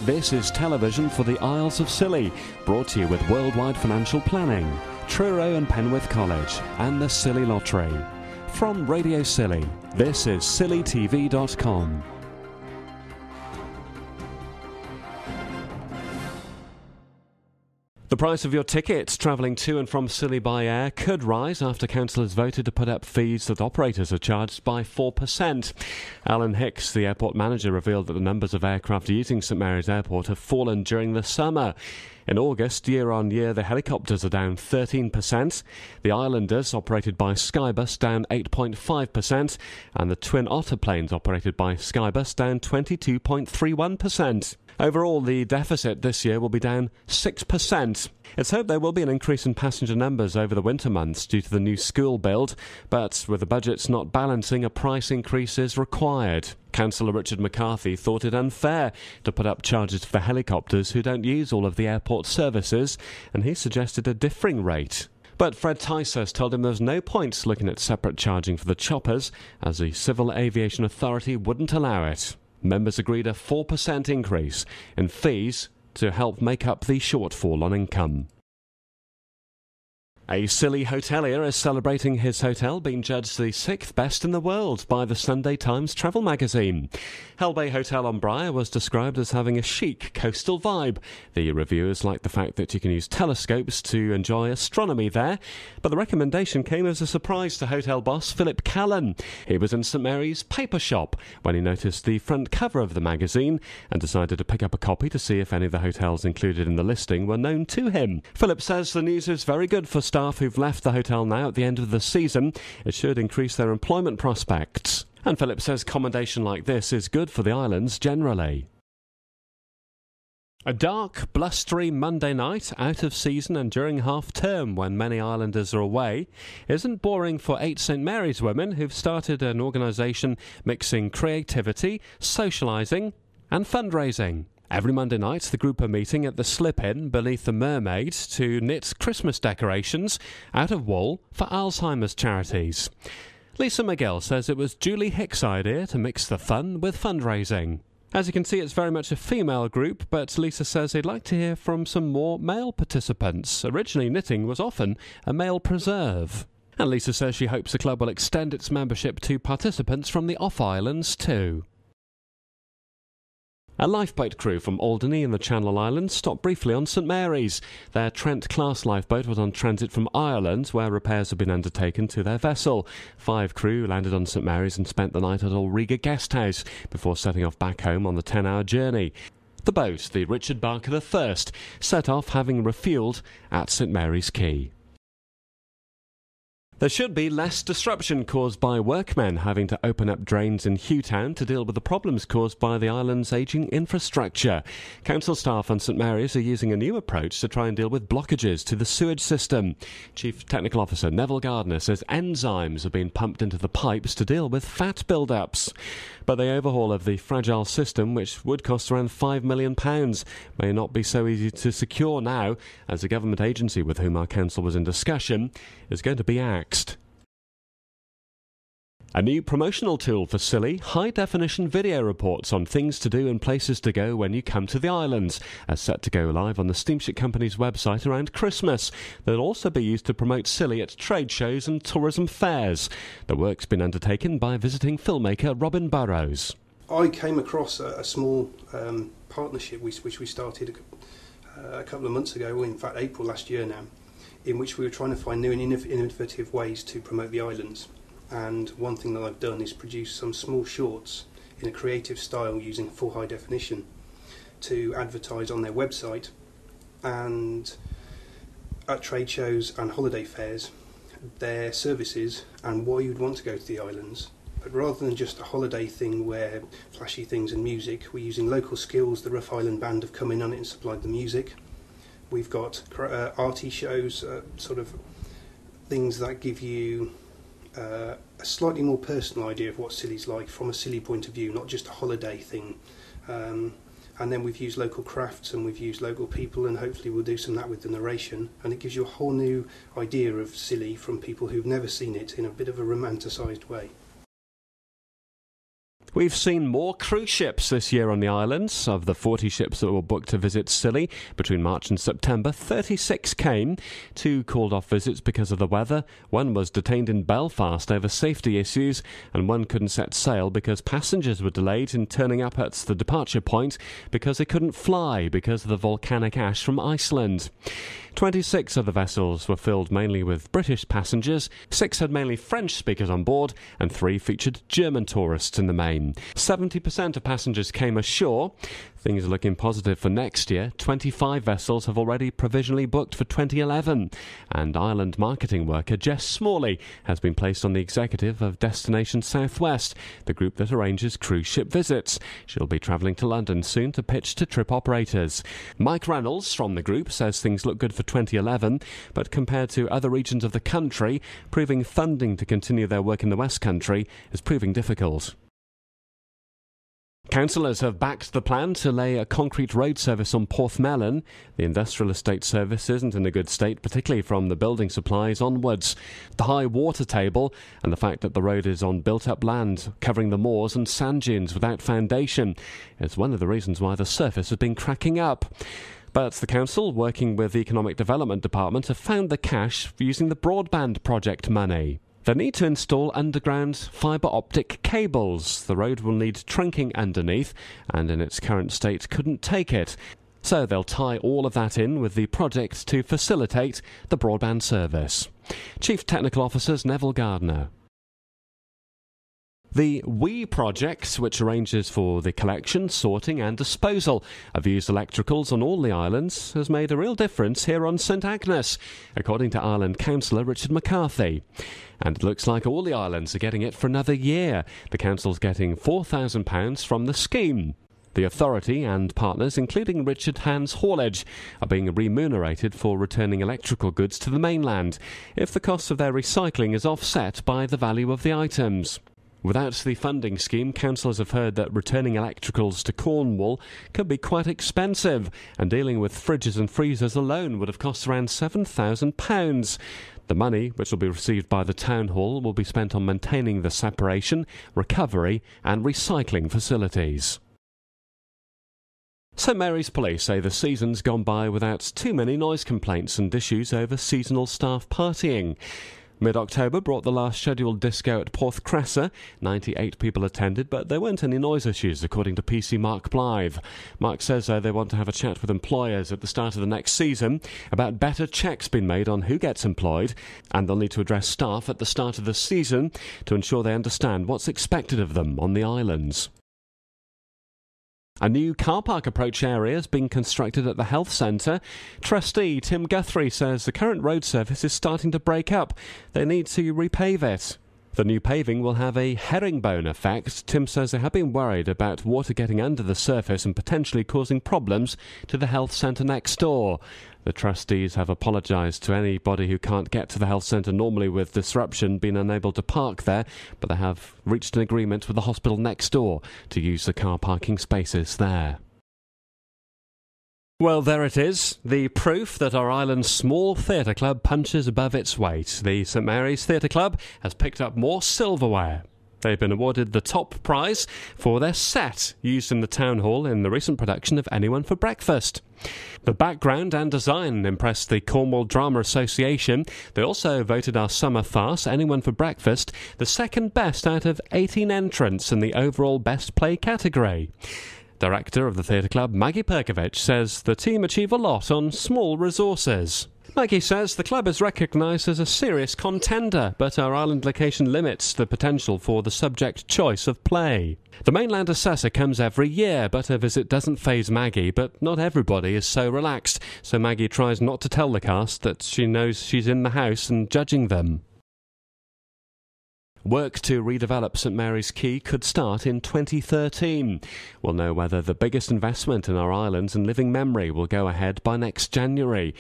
This is television for the Isles of Scilly, brought to you with Worldwide Financial Planning, Truro and Penwith College, and the Scilly Lottery. From Radio Scilly, this is scillytv.com. The price of your tickets travelling to and from Scilly by air could rise after council has voted to put up fees that operators are charged by 4%. Alan Hicks, the airport manager, revealed that the numbers of aircraft using St Mary's Airport have fallen during the summer. In August, year on year, the helicopters are down 13%, the Islanders, operated by Skybus, down 8.5%, and the Twin Otter planes, operated by Skybus, down 22.31%. Overall, the deficit this year will be down 6%. It's hoped there will be an increase in passenger numbers over the winter months due to the new school build, but with the budgets not balancing, a price increase is required. Councillor Richard McCarthy thought it unfair to put up charges for helicopters who don't use all of the airport services, and he suggested a differing rate. But Fred Ticehurst told him there was no point looking at separate charging for the choppers, as the Civil Aviation Authority wouldn't allow it. Members agreed a 4% increase in fees to help make up the shortfall on income. A Scilly hotelier is celebrating his hotel being judged the 6th best in the world by the Sunday Times travel magazine. Hell Bay Hotel on Briar was described as having a chic coastal vibe. The reviewers liked the fact that you can use telescopes to enjoy astronomy there, but the recommendation came as a surprise to hotel boss Philip Callan. He was in St Mary's paper shop when he noticed the front cover of the magazine and decided to pick up a copy to see if any of the hotels included in the listing were known to him. Philip says the news is very good for staff who've left the hotel now at the end of the season. It should increase their employment prospects. And Philip says commendation like this is good for the islands generally. A dark, blustery Monday night, out of season and during half-term when many islanders are away, isn't boring for 8 St Mary's women who've started an organisation mixing creativity, socialising and fundraising. Every Monday night, the group are meeting at the Slip-In beneath the Mermaid to knit Christmas decorations out of wool for Alzheimer's charities. Lisa McGill says it was Julie Hicks' idea to mix the fun with fundraising. As you can see, it's very much a female group, but Lisa says they'd like to hear from some more male participants. Originally, knitting was often a male preserve. And Lisa says she hopes the club will extend its membership to participants from the off-islands too. A lifeboat crew from Alderney in the Channel Islands stopped briefly on St Mary's. Their Trent-class lifeboat was on transit from Ireland, where repairs had been undertaken to their vessel. 5 crew landed on St Mary's and spent the night at Ulriga Guesthouse before setting off back home on the 10-hour journey. The boat, the Richard Barker I, set off having refuelled at St Mary's Quay. There should be less disruption caused by workmen having to open up drains in Hewtown to deal with the problems caused by the island's ageing infrastructure. Council staff on St Mary's are using a new approach to try and deal with blockages to the sewage system. Chief Technical Officer Neville Gardner says enzymes have been pumped into the pipes to deal with fat build-ups. But the overhaul of the fragile system, which would cost around £5 million, may not be so easy to secure now, as the government agency with whom our council was in discussion is going to be axed. A new promotional tool for Scilly, high-definition video reports on things to do and places to go when you come to the islands, are set to go live on the steamship company's website around Christmas. They'll also be used to promote Scilly at trade shows and tourism fairs. The work's been undertaken by visiting filmmaker Robin Burrows. I came across a small partnership which we started a couple of months ago, or in fact April last year now, in which we were trying to find new and innovative ways to promote the islands. And one thing that I've done is produce some small shorts in a creative style using full high definition to advertise on their website and at trade shows and holiday fairs their services and why you'd want to go to the islands. But rather than just a holiday thing where flashy things and music, we're using local skills. The Rough Island Band have come in on it and supplied the music. We've got arty shows, sort of things that give you a slightly more personal idea of what Scilly's like from a Scilly point of view, not just a holiday thing. And then we've used local crafts and we've used local people, and hopefully we'll do some of that with the narration, and it gives you a whole new idea of Scilly from people who've never seen it in a bit of a romanticised way. We've seen more cruise ships this year on the islands. Of the 40 ships that were booked to visit Scilly between March and September, 36 came. 2 called off visits because of the weather. 1 was detained in Belfast over safety issues, and 1 couldn't set sail because passengers were delayed in turning up at the departure point because they couldn't fly because of the volcanic ash from Iceland. 26 of the vessels were filled mainly with British passengers, 6 had mainly French speakers on board, and 3 featured German tourists in the main. 70% of passengers came ashore. Things are looking positive for next year. 25 vessels have already provisionally booked for 2011, and island marketing worker Jess Smalley has been placed on the executive of Destination Southwest, the group that arranges cruise ship visits. She'll be travelling to London soon to pitch to trip operators. Mike Reynolds from the group says things look good for 2011, but compared to other regions of the country, proving funding to continue their work in the West Country is proving difficult. Councillors have backed the plan to lay a concrete road service on Porthmelon. The industrial estate service isn't in a good state, particularly from the building supplies onwards. The high water table and the fact that the road is on built-up land, covering the moors and sand dunes without foundation, is one of the reasons why the surface has been cracking up. But the council, working with the Economic Development Department, have found the cash using the broadband project money. They need to install underground fibre optic cables. The road will need trunking underneath, and in its current state couldn't take it. So they'll tie all of that in with the project to facilitate the broadband service. Chief Technical Officer's Neville Gardner. The WE project, which arranges for the collection, sorting and disposal of used electricals on all the islands, has made a real difference here on St Agnes, according to Island Councillor Richard McCarthy. And it looks like all the islands are getting it for another year. The council's getting £4,000 from the scheme. The authority and partners, including Richard Hand's Haulage, are being remunerated for returning electrical goods to the mainland, if the cost of their recycling is offset by the value of the items. Without the funding scheme, councillors have heard that returning electricals to Cornwall could be quite expensive, and dealing with fridges and freezers alone would have cost around £7,000. The money, which will be received by the town hall, will be spent on maintaining the separation, recovery and recycling facilities. St Mary's Police say the season's gone by without too many noise complaints and issues over seasonal staff partying. Mid-October brought the last scheduled disco at Porthcressa. 98 people attended, but there weren't any noise issues, according to PC Mark Blythe. Mark says they want to have a chat with employers at the start of the next season about better checks being made on who gets employed, and they'll need to address staff at the start of the season to ensure they understand what's expected of them on the islands. A new car park approach area is being constructed at the health centre. Trustee Tim Guthrie says the current road surface is starting to break up. They need to repave it. The new paving will have a herringbone effect. Tim says they have been worried about water getting under the surface and potentially causing problems to the health centre next door. The trustees have apologised to anybody who can't get to the health centre normally with disruption being unable to park there, but they have reached an agreement with the hospital next door to use the car parking spaces there. Well, there it is, the proof that our island's small theatre club punches above its weight. The St Mary's Theatre Club has picked up more silverware. They've been awarded the top prize for their set used in the town hall in the recent production of Anyone for Breakfast. The background and design impressed the Cornwall Drama Association. They also voted our summer farce, Anyone for Breakfast, the second best out of 18 entrants in the overall best play category. Director of the theatre club, Maggie Perkovich, says the team achieve a lot on small resources. Maggie says the club is recognised as a serious contender, but our island location limits the potential for the subject choice of play. The mainland assessor comes every year, but her visit doesn't faze Maggie, but not everybody is so relaxed, so Maggie tries not to tell the cast that she knows she's in the house and judging them. Work to redevelop St Mary's Quay could start in 2013. We'll know whether the biggest investment in our islands in living memory will go ahead by next January.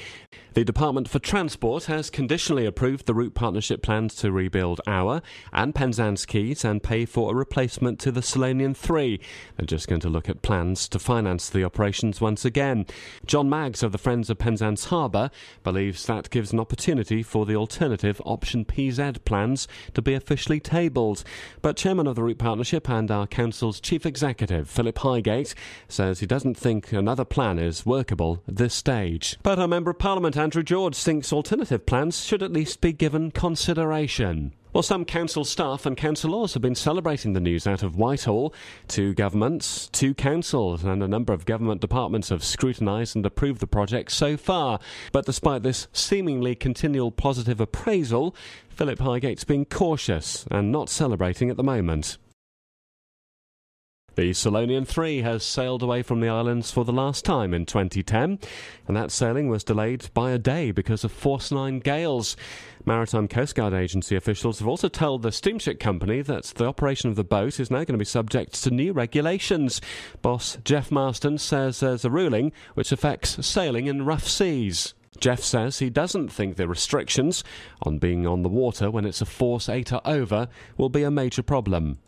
The Department for Transport has conditionally approved the route partnership plans to rebuild our and Penzance Quays and pay for a replacement to the Solanian 3. They're just going to look at plans to finance the operations once again. John Maggs of the Friends of Penzance Harbour believes that gives an opportunity for the alternative Option PZ plans to be officially previously tabled. But chairman of the route partnership and our council's chief executive, Philip Highgate, says he doesn't think another plan is workable at this stage. But our Member of Parliament, Andrew George, thinks alternative plans should at least be given consideration. Well, some council staff and councillors have been celebrating the news out of Whitehall. 2 governments, 2 councils and a number of government departments have scrutinised and approved the project so far. But despite this seemingly continual positive appraisal, Philip Highgate's being cautious and not celebrating at the moment. The Scilly 3 has sailed away from the islands for the last time in 2010, and that sailing was delayed by a day because of force 9 gales. Maritime Coast Guard Agency officials have also told the steamship company that the operation of the boat is now going to be subject to new regulations. Boss Jeff Marston says there's a ruling which affects sailing in rough seas. Jeff says he doesn't think the restrictions on being on the water when it's a force 8 or over will be a major problem.